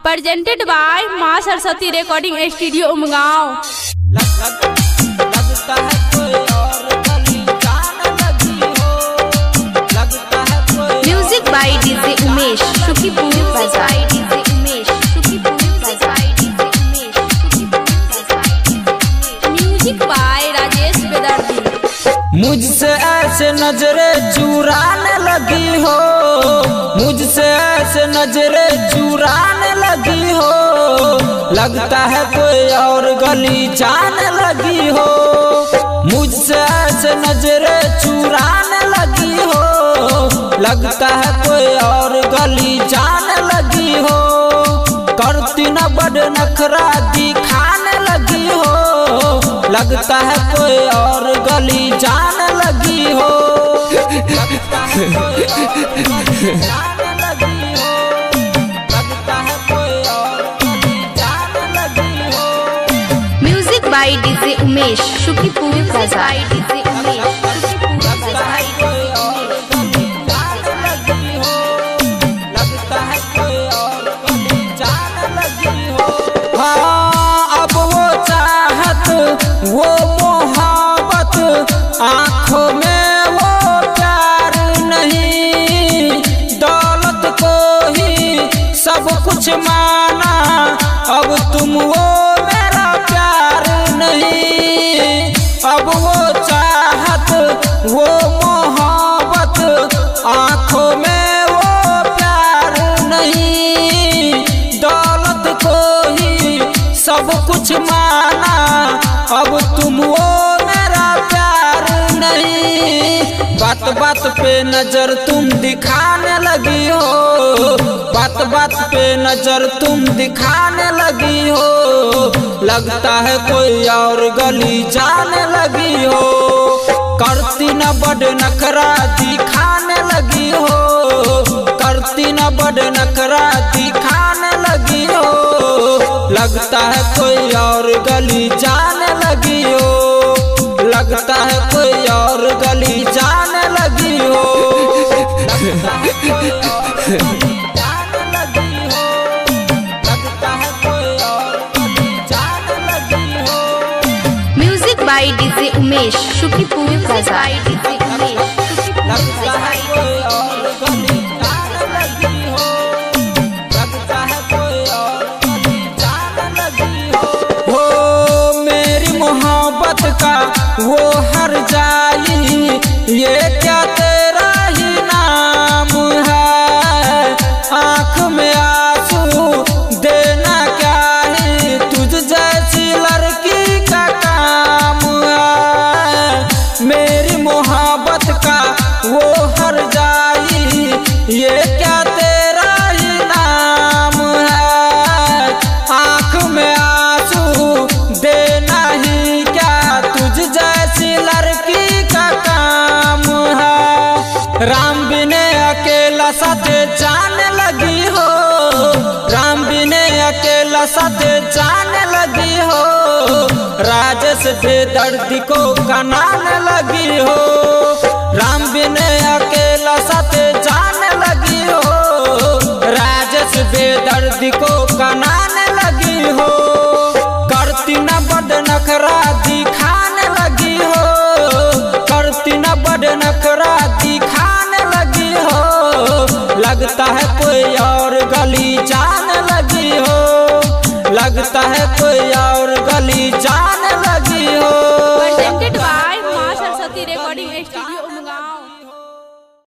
presented by माँ Saraswati recording studio Umgaon. लगता है कोई और गली जान लगी हो, लगता है कोई music by DJ Umesh Sukhipur बाजार। म्यूजिक बाय राजेश बेदर्दी। मुझसे ऐसे नजरें चुराने लगी हो, मुझसे ऐसे नजरें चुराने लगी हो, लगता है कोई और गली जाने लगी हो। मुझसे ऐसे नजरें चुराने लगी हो, लगता है कोई और गली जाने लगी हो। करती न बड़ नखरा दिखाने लगी हो, लगता है कोई और गली जाने लगी हो, लगता है कोई और गली जाने लगी हो, लगता है कोई और गली जाने लगी हो। Music by DJ Umesh Sukhipur Bazar. वो मोहब्बत आँखों में वो प्यार नहीं, दौलत को ही सब कुछ माना, अब तुम वो मेरा प्यार नहीं। अब वो चाहत वो मोहब्बत आँखों में वो प्यार नहीं, दौलत को ही सब कुछ माना, अब तुम वो मेरा प्यार नहीं। बात बात पे नजर तुम दिखाने लगी हो, बात बात पे नजर तुम दिखाने लगी हो, लगता है कोई और गली जाने लगी हो। करती न बड़ नखरा दिखाने लगी हो, करती न बड़ नखरा दिखाने लगी हो, लगता है कोई और गली जाने लगी हो, लगता है कोई और गली जाने लगी हो, लगता है कोई और गली जाने लगी हो, लगता है कोई और गली जाने लगी हो। Music by DJ Umesh Sukhipur Bazar. लगता है कोई और गली जाने लगी हो, लगता है कोई और गली जाने लगी हो। मेरी मोहब्बत का वो हर जाई, ये क्या तेरा ही नाम है, आँख में आंसू देना क्या ही तुझ जैसी लड़की का काम है। मेरी मोहब्बत का वो हर जाई, ये क्या तेरा ही नाम है, आँख में आंसू देना ही क्या तुझ जैसी लड़की का काम है। राम बिने अकेला साथे जाने लगी हो, राम बिने अकेला साथे जाने लगी हो, राजेश बेदर्दी को कनाने लगी हो। राम बिने अकेला साथे जाने लगी हो, राजेश बेदर्दी को कनाने लगी हो। करती न बड़ नखरा दिखाने लगी हो, करती न बड़ नखरा दिखाने लगी हो, लगता है कोई और गली जाने लगी हो, लगता है कोई और गली जाने लगी हो। presented by माँ सरस्वती रिकॉर्डिंग स्टूडियो।